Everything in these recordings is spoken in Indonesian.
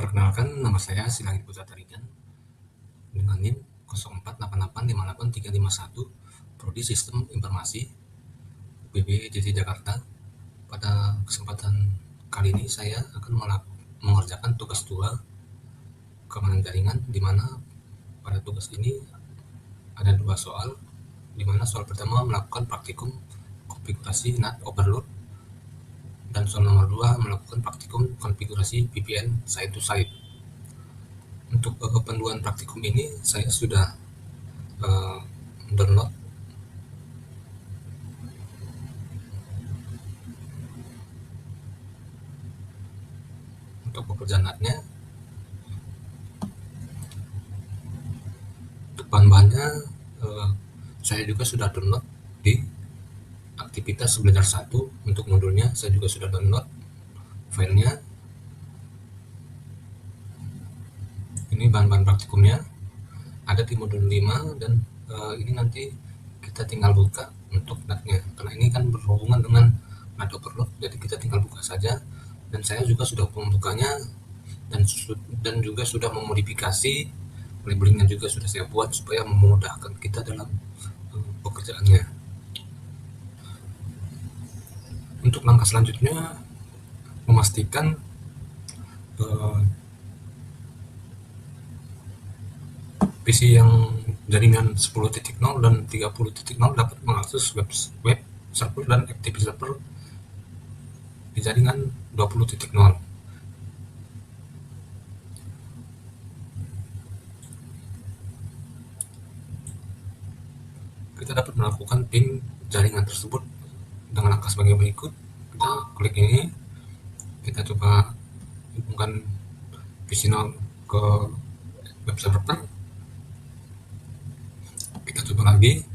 Perkenalkan, nama saya Silangit Putra Tarigan dengan NIM 0488583351, Prodi Sistem Informasi PBJJ Jakarta. Pada kesempatan kali ini saya akan mengerjakan tugas 2 keamanan jaringan, di mana pada tugas ini ada 2 soal, di mana soal pertama melakukan praktikum konfigurasi NAT overload dan soal nomor 2 melakukan praktikum konfigurasi VPN site to site. Untuk panduan praktikum ini saya sudah download untuk pekerjaan NAT-nya. Untuk bahan-bahannya saya juga sudah download di aktivitas belajar 1. Untuk modulnya saya juga sudah download filenya. Ini bahan-bahan praktikumnya ada di modul 5, dan ini nanti kita tinggal buka untuk NAT-nya, karena ini kan berhubungan dengan NAT overload, jadi kita tinggal buka saja. Dan saya juga sudah membukanya dan juga sudah memodifikasi labelingnya, juga sudah saya buat supaya memudahkan kita dalam pekerjaannya. Untuk langkah selanjutnya, memastikan PC yang jaringan 10.0 dan 30.0 dapat mengakses web server dan FTP server di jaringan 20.0. Kita dapat melakukan ping jaringan tersebut dengan langkah sebagai berikut. Kita klik ini, kita coba hubungkan PC0 ke web server. Kita coba lagi,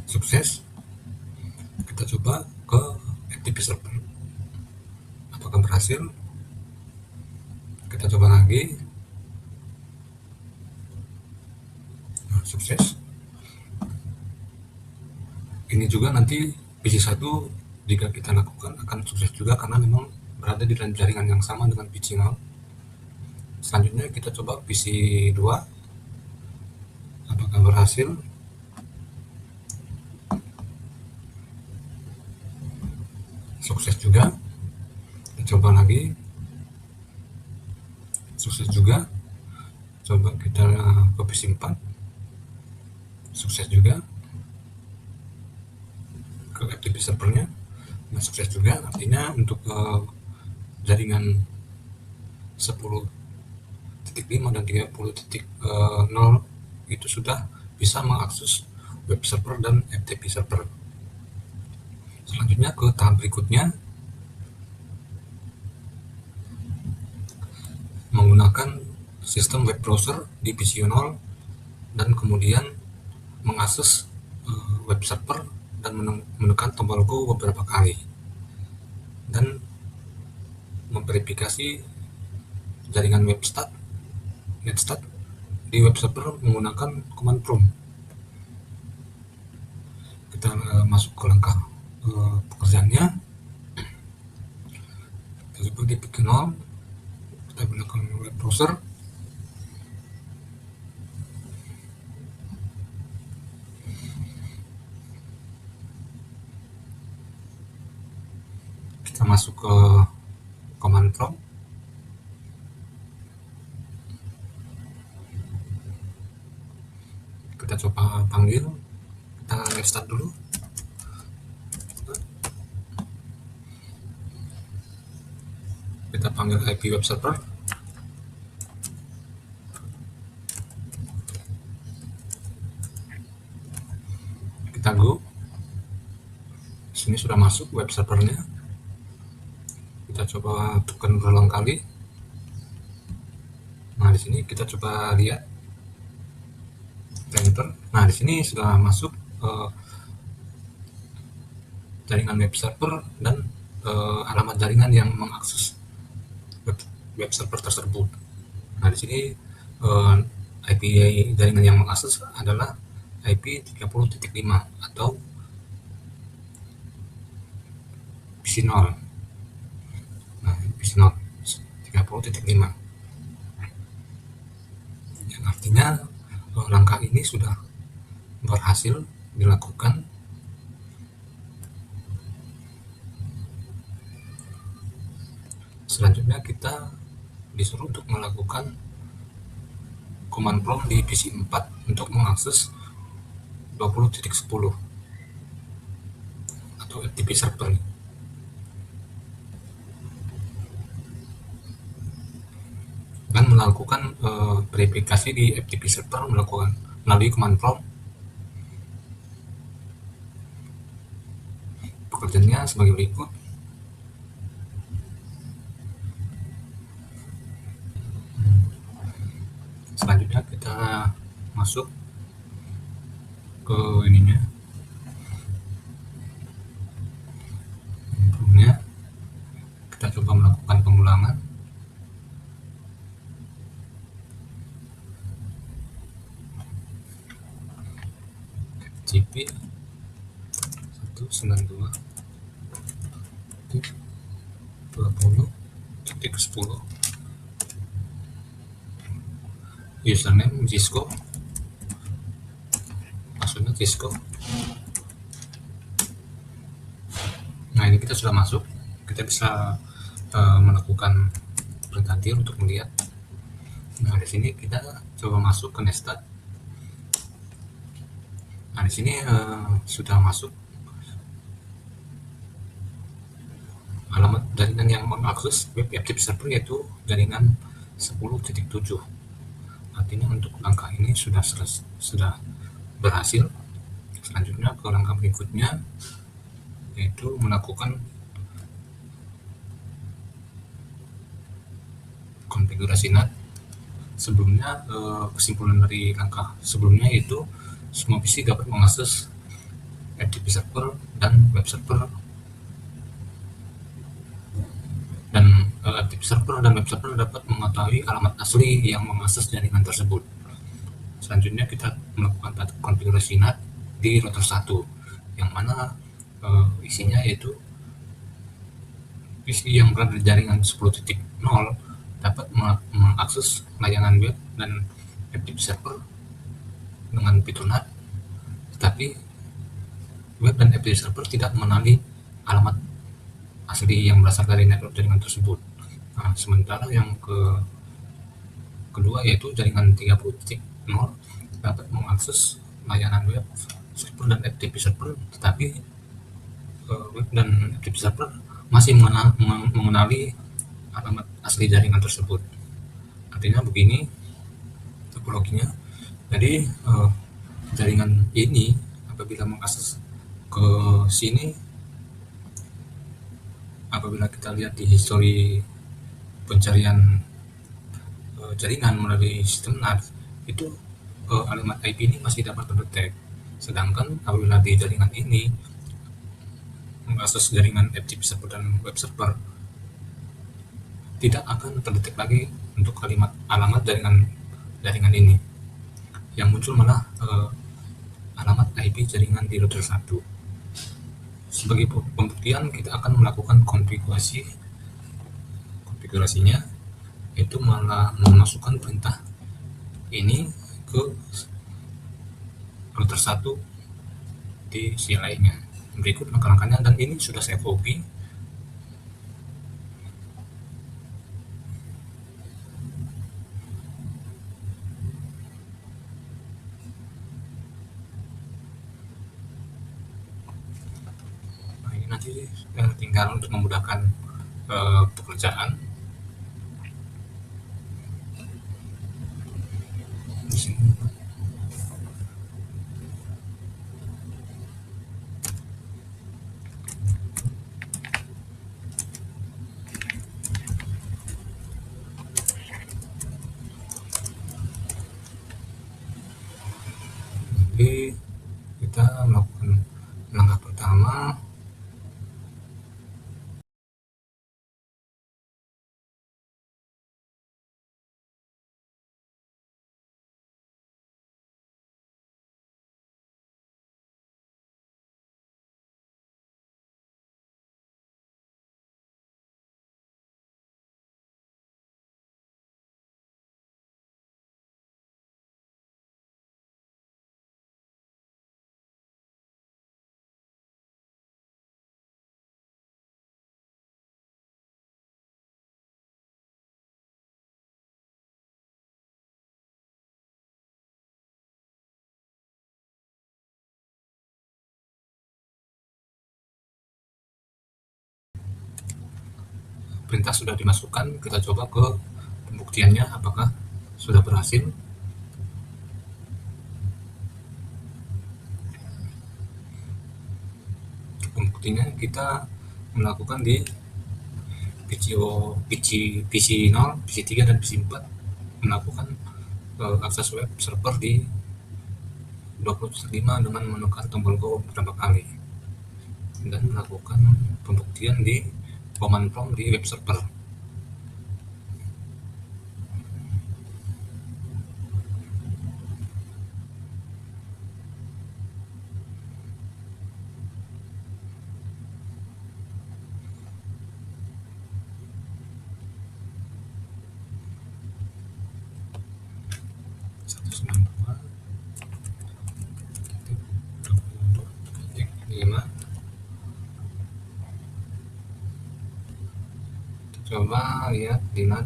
sukses. Kita coba ke FTP server, apakah berhasil? Kita coba lagi, sukses. Ini juga nanti PC1 jika kita lakukan akan sukses juga, karena memang berada di jaringan yang sama dengan PC0. Selanjutnya kita coba PC2, apakah berhasil? Sukses juga. Kita coba lagi, sukses juga. Coba kita ke PC4, sukses juga. Ke FTP servernya, nah, sukses juga. Artinya untuk jaringan 10.5 dan 30.0 itu sudah bisa mengakses web server dan FTP server. Selanjutnya ke tahap berikutnya, menggunakan sistem web browser di PC0 dan kemudian mengakses web server dan menekan tombol Go beberapa kali dan memverifikasi jaringan netstat di web server menggunakan command prompt. Kita masuk ke langkah pekerjaannya. Kita coba di PC0, kita gunakan web browser. Kita masuk ke command prompt. Kita coba panggil, kita restart dulu. Kita panggil IP web server. Kita go. Sini sudah masuk web servernya. Kita coba tekan berulang kali. Nah, di sini kita coba lihat, enter. Nah, di sini sudah masuk jaringan web server dan alamat jaringan yang mengakses web server tersebut. Nah, di sini IP jaringan yang mengakses adalah IP 30.5 atau PC0. Nah, Bisnot 30.5, yang artinya langkah ini sudah berhasil dilakukan. Selanjutnya kita disuruh untuk melakukan command prompt di PC 4 untuk mengakses 20.10 atau FTP server. Dan melakukan verifikasi di FTP server melakukan melalui command prompt. Pekerjaannya sebagai berikut. Selanjutnya kita masuk ke ininya, prompt-nya. Kita coba melakukan pengulangan. FTP 192.20.10, username Cisco, passwordnya Cisco. Nah, ini kita sudah masuk. Kita bisa melakukan perintah dir untuk melihat. Nah, di sini kita coba masuk ke Netstat. Nah, di sini sudah masuk alamat jaringan yang mengakses web FTP server, yaitu jaringan 10.7. Artinya untuk langkah ini sudah berhasil. Selanjutnya ke langkah berikutnya, yaitu melakukan konfigurasi NAT. Sebelumnya kesimpulan dari langkah sebelumnya yaitu semua PC dapat mengakses FTP server dan web server, dan FTP server dan web server dapat mengetahui alamat asli yang mengakses jaringan tersebut. Selanjutnya kita melakukan konfigurasi NAT di router 1, yang mana isinya yaitu PC yang berada di jaringan 10.0 dapat mengakses layanan web dan FTP server dengan fitur NAT, tetapi web dan FTP server tidak mengenali alamat asli yang berasal dari network jaringan tersebut. Nah, sementara yang kedua yaitu jaringan 30.0 dapat mengakses layanan web server dan FTP server, tetapi web dan FTP server masih mengenali alamat asli jaringan tersebut. Artinya begini topologinya. Jadi jaringan ini apabila mengakses ke sini, apabila kita lihat di histori pencarian jaringan melalui sistem NAT, itu alamat IP ini masih dapat terdetek. Sedangkan apabila di jaringan ini mengakses jaringan FTP server dan web server, tidak akan terdetek lagi untuk alamat jaringan ini. Yang muncul malah alamat IP jaringan di router 1. Sebagai pembuktian, kita akan melakukan konfigurasinya, yaitu malah memasukkan perintah ini ke router 1 di CLI-nya. Berikut langkah-langkahnya, dan ini sudah saya copy. Nanti tinggal untuk memudahkan pekerjaan. Di sini jadi kita melakukan langkah pertama, perintah sudah dimasukkan, kita coba ke pembuktiannya apakah sudah berhasil. Untuk pembuktiannya kita melakukan di PC 0, PC 3 dan PC 4 melakukan akses web server di 20.5 dengan menekan tombol Go beberapa kali dan melakukan pembuktian di command prompt di web server. Coba lihat di NAT.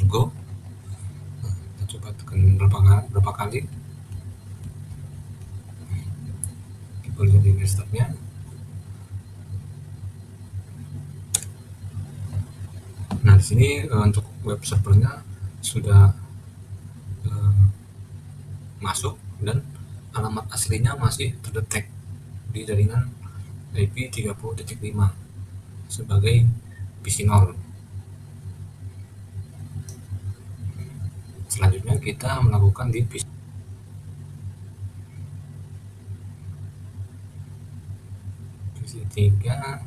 Go. Kita coba tekan berapa kali. Kita lihat di desktopnya. Nah, di sini untuk web servernya sudah masuk dan alamat aslinya masih terdetek di jaringan IP 30.5 sebagai PC 0. Selanjutnya kita melakukan di PC PC 3.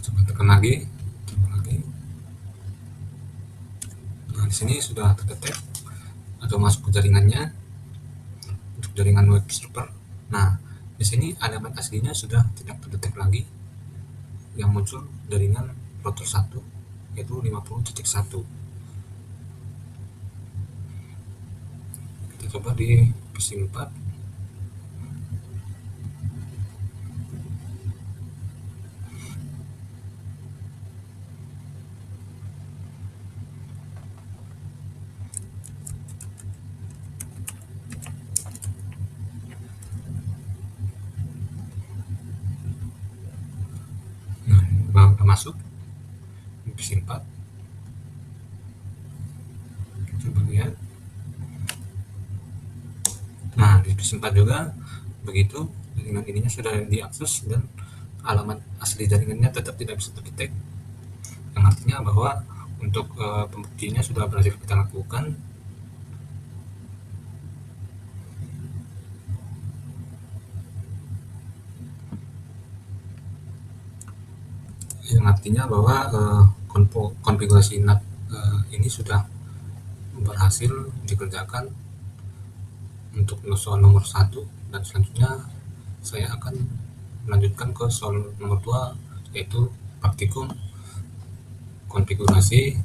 Coba tekan lagi. Nah, di sini sudah terdetek atau masuk ke jaringannya untuk jaringan web server. Nah, di sini alamat aslinya sudah tidak terdetek lagi. Yang muncul jaringan router 1 yaitu 50.1. Kita coba di PC 4. Nah, masuk di PC 4. Coba lihat. Nah, di PC 4 juga begitu, jaringan ininya sudah diakses dan alamat asli jaringannya tetap tidak bisa terdetek, yang artinya bahwa untuk pembuktiannya sudah berhasil kita lakukan. Yang artinya bahwa konfigurasi NAT ini sudah berhasil dikerjakan untuk soal nomor 1, dan selanjutnya saya akan melanjutkan ke soal nomor 2, yaitu praktikum konfigurasi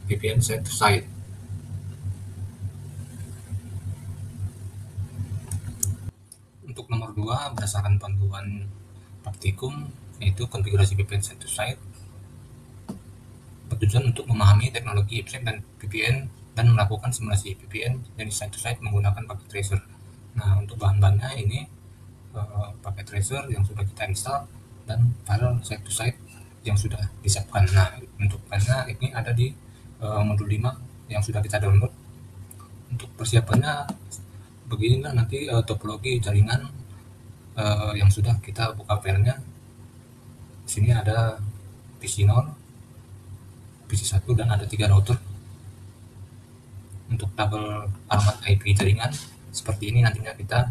VPN site to site. Untuk nomor 2 berdasarkan panduan praktikum yaitu konfigurasi VPN site to site, bertujuan untuk memahami teknologi IPsec dan VPN dan melakukan simulasi VPN dari site to site menggunakan paket tracer. Nah, untuk bahan-bahannya ini paket tracer yang sudah kita install dan file site to site yang sudah disiapkan. Nah, untuk filenya ini ada di modul 5 yang sudah kita download. Untuk persiapannya beginilah nanti topologi jaringan yang sudah kita buka filenya. Di sini ada PC 0, PC 1 dan ada 3 router. Untuk tabel alamat IP jaringan seperti ini nantinya kita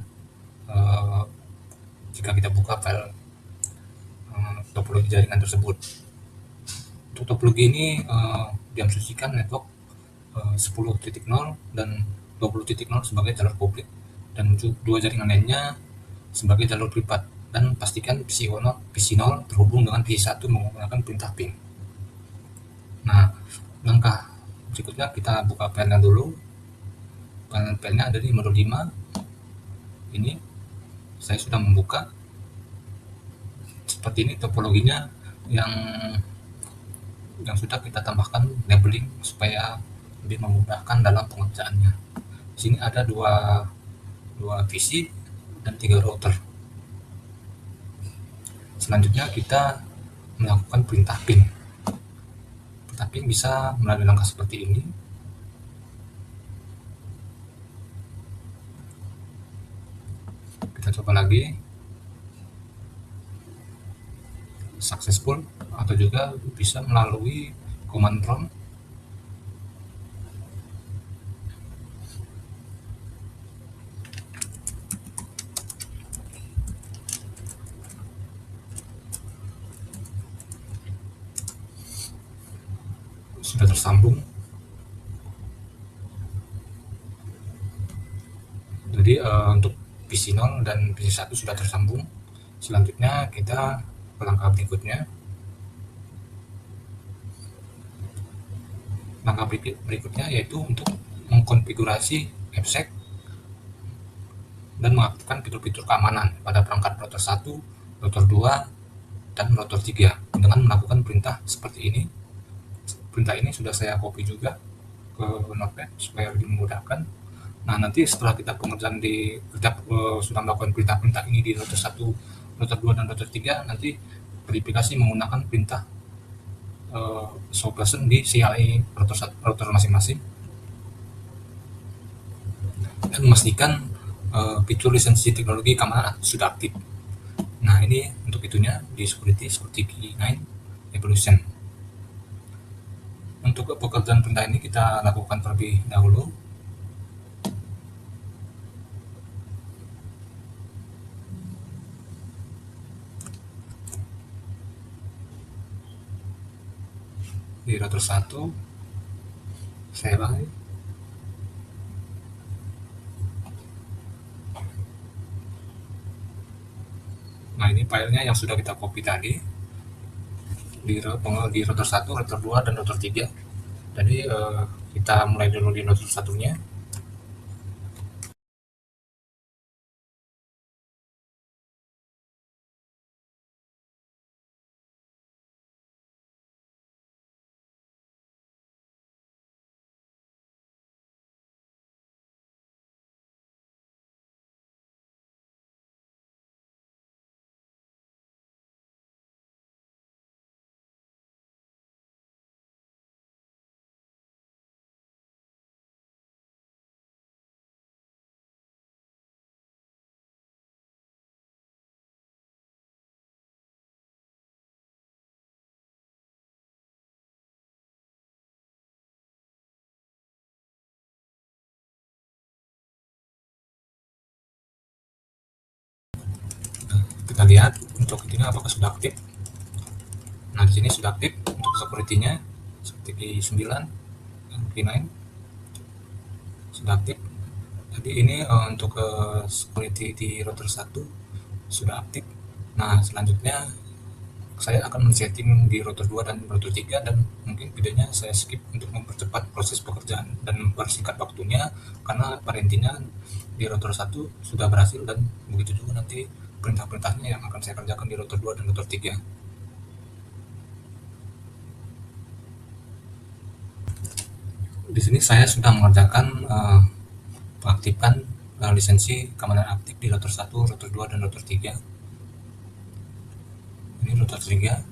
jika kita buka file topologi jaringan tersebut. Untuk topologi ini diasumsikan network 10.0 dan 20.0 sebagai jalur publik dan dua jaringan lainnya sebagai jalur privat, dan pastikan PC0 terhubung dengan PC1 menggunakan perintah ping. Nah, langkah berikutnya kita buka panel dulu. Panelnya ada di modul 5. Ini saya sudah membuka. Seperti ini topologinya yang sudah kita tambahkan labeling supaya lebih memudahkan dalam pengerjaannya. Di sini ada dua PC dan 3 router. Selanjutnya kita melakukan perintah ping. Perintah ping bisa melalui langkah seperti ini. Kita coba lagi. Successful, atau juga bisa melalui command prompt. Sudah tersambung. Jadi untuk PC0 dan PC1 sudah tersambung. Selanjutnya kita ke langkah berikutnya. Langkah berikutnya yaitu untuk mengkonfigurasi EPSEC dan mengaktifkan fitur-fitur keamanan pada perangkat router 1, router 2, dan router 3 dengan melakukan perintah seperti ini. Perintah ini sudah saya copy juga ke Notepad supaya lebih memudahkan. Nah, nanti setelah kita pengerjaan sudah melakukan perintah-perintah ini di router 1, router 2, dan router 3, nanti verifikasi menggunakan perintah show person di CLI router masing-masing, dan memastikan fitur lisensi teknologi keamanan sudah aktif. Nah, ini untuk itunya di security Key9 Evolution. Untuk pekerjaan perintah ini kita lakukan terlebih dahulu. Di router 1 saya balik. Nah, ini filenya yang sudah kita copy tadi di router 1, router 2, dan router 3. Jadi kita mulai dulu di router 1-nya. Kita lihat untuk ini apakah sudah aktif. Nah, di sini sudah aktif untuk security-nya seperti Key9 dan Key9 sudah aktif. Jadi ini untuk security di router 1 sudah aktif. Nah, selanjutnya saya akan men-setting di router 2 dan router 3, dan mungkin videonya saya skip untuk mempercepat proses pekerjaan dan mempersingkat waktunya, karena pada intinya di router 1 sudah berhasil, dan begitu juga nanti perintah-perintahnya yang akan saya kerjakan di router 2 dan router 3. Di sini saya sudah mengerjakan pengaktifan lisensi keamanan aktif di router 1, router 2, dan router 3. Ini router 3.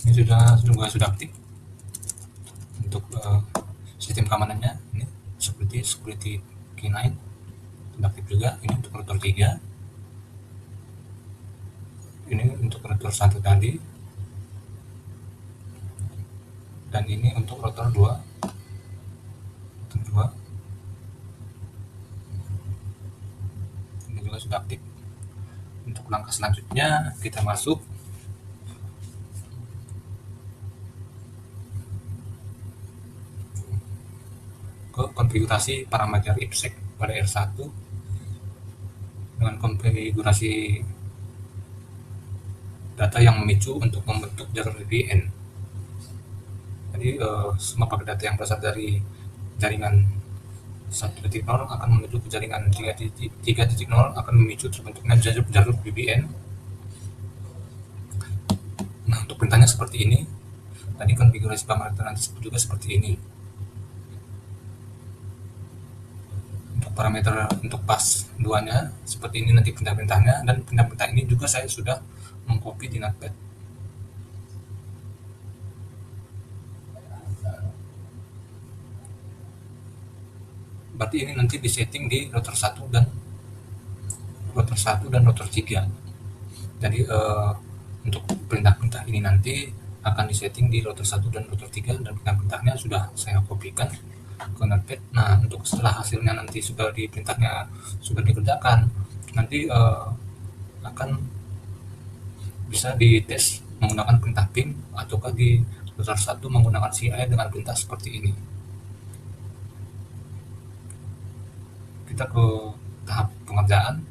Ini sudah aktif untuk sistem keamanannya. Ini security Key9 sudah aktif juga. Ini untuk router 3. Ini untuk router 1 tadi, dan ini untuk router 2. sudah aktif. Untuk langkah selanjutnya kita masuk ke konfigurasi parameter IPsec pada R1 dengan konfigurasi data yang memicu untuk membentuk jalur VPN. Jadi semua paket data yang berasal dari jaringan 1.0 akan menuju ke jaringan 3.0 akan memicu terbentuknya jalur VPN. Nah, untuk perintahnya seperti ini. Tadi konfigurasi parameter nanti juga seperti ini. Untuk parameter untuk pas 2-nya seperti ini nanti perintah-perintahnya, dan perintah-perintah ini juga saya sudah mengcopy di Notepad. Berarti ini nanti disetting di router 1 dan router 3. Jadi untuk perintah-perintah ini nanti akan disetting di router 1 dan router 3, dan perintah-perintahnya sudah saya kopikan ke Notepad. Nah, untuk setelah hasilnya nanti sudah diperintahnya sudah dikerjakan, nanti akan bisa dites menggunakan perintah ping, ataukah di router 1 menggunakan CI dengan perintah seperti ini. Kita ke tahap pengerjaan.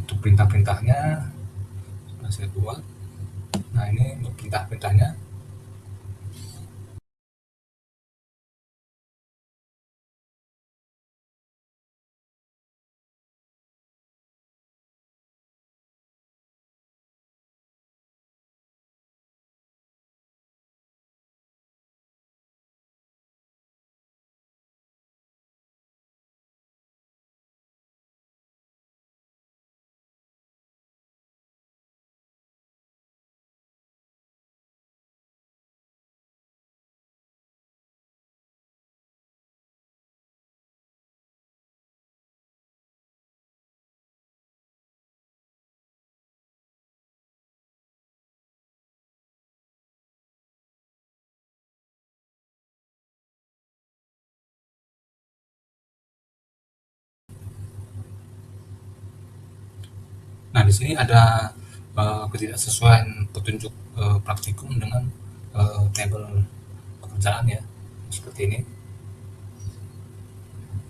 Untuk perintah-perintahnya sudah saya buat. Nah, ini untuk perintah-perintahnya. Nah, di sini ada ketidaksesuaian petunjuk praktikum dengan tabel pekerjaan ya, seperti ini.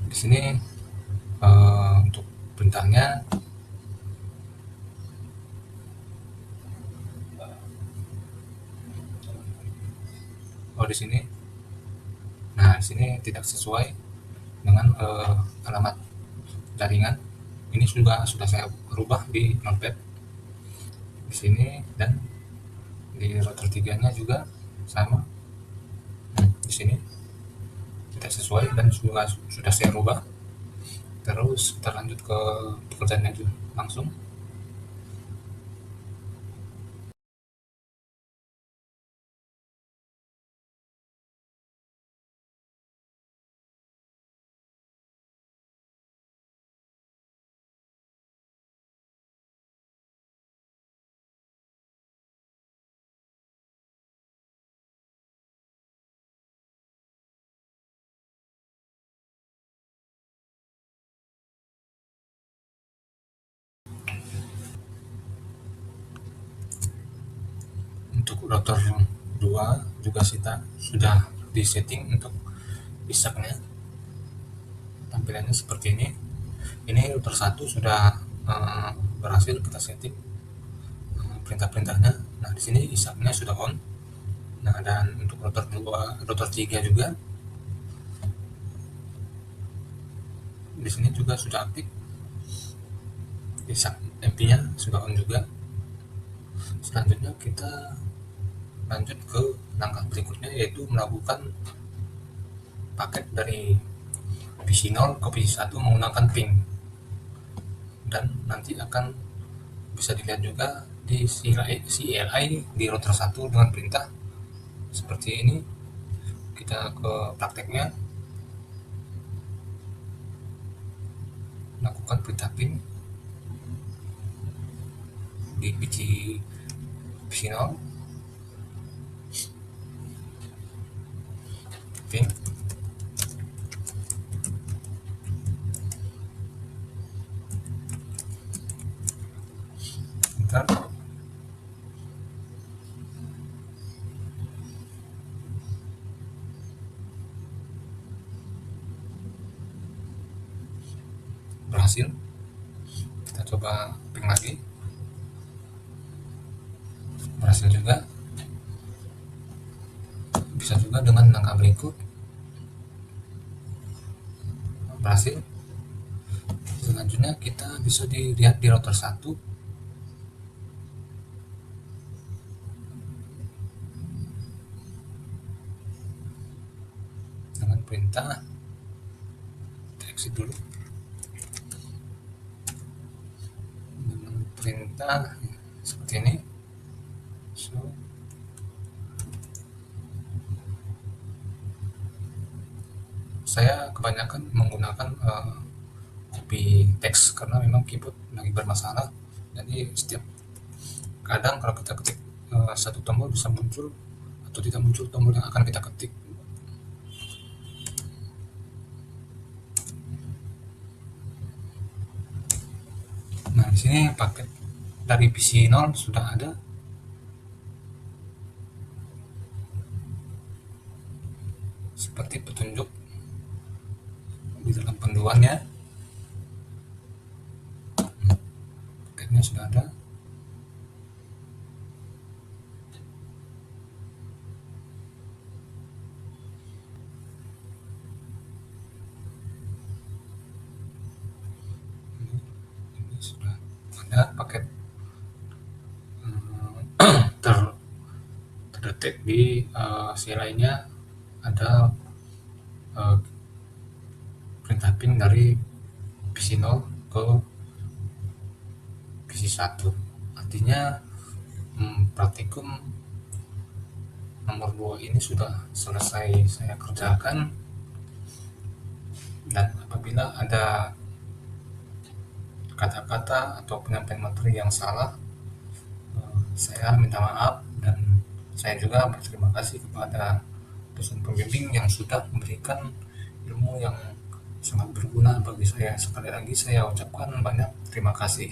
Di sini untuk perintahnya di sini. Nah, di sini tidak sesuai dengan alamat jaringan. Ini sudah saya rubah di Notepad di sini, dan di router 3-nya juga sama. Di sini tidak sesuai dan sudah saya rubah. Terus kita lanjut ke pekerjaannya juga langsung. Untuk router 2 juga sudah disetting untuk ISAC-nya. Tampilannya seperti ini. Ini router 1 sudah berhasil kita setting perintah-perintahnya. Nah, di sini ISAC-nya sudah on. Nah, dan untuk router 2, router 3 juga di sini juga sudah aktif. ISAC MP-nya sudah on juga. Selanjutnya kita lanjut ke langkah berikutnya, yaitu melakukan paket dari PC0 ke PC1 menggunakan ping, dan nanti akan bisa dilihat juga di CLI di router 1 dengan perintah seperti ini. Kita ke prakteknya, lakukan perintah ping di PC0, ping. berhasil. Kita coba ping lagi, berhasil juga. Bisa juga dengan langkah berikut, berhasil. Selanjutnya kita bisa dilihat di router 1, dengan perintah exit dulu, dengan perintah seperti ini. So, saya kebanyakan menggunakan copy text karena memang keyboard lagi bermasalah. Jadi setiap kadang kalau kita ketik satu tombol bisa muncul atau tidak muncul tombol yang akan kita ketik. Nah, di sini paket dari PC 0 sudah ada. Seperti petunjuk di dalam panduannya, paketnya sudah ada. Ini sudah ada paket terdetek di si lainnya. Ada perintah ping dari PC 0 ke PC 1. Artinya praktikum nomor 2 ini sudah selesai saya kerjakan, dan apabila ada kata-kata atau penyampaian materi yang salah, saya minta maaf, dan saya juga berterima kasih kepada dosen pembimbing yang sudah memberikan ilmu yang sangat berguna bagi saya. Sekali lagi saya ucapkan banyak terima kasih.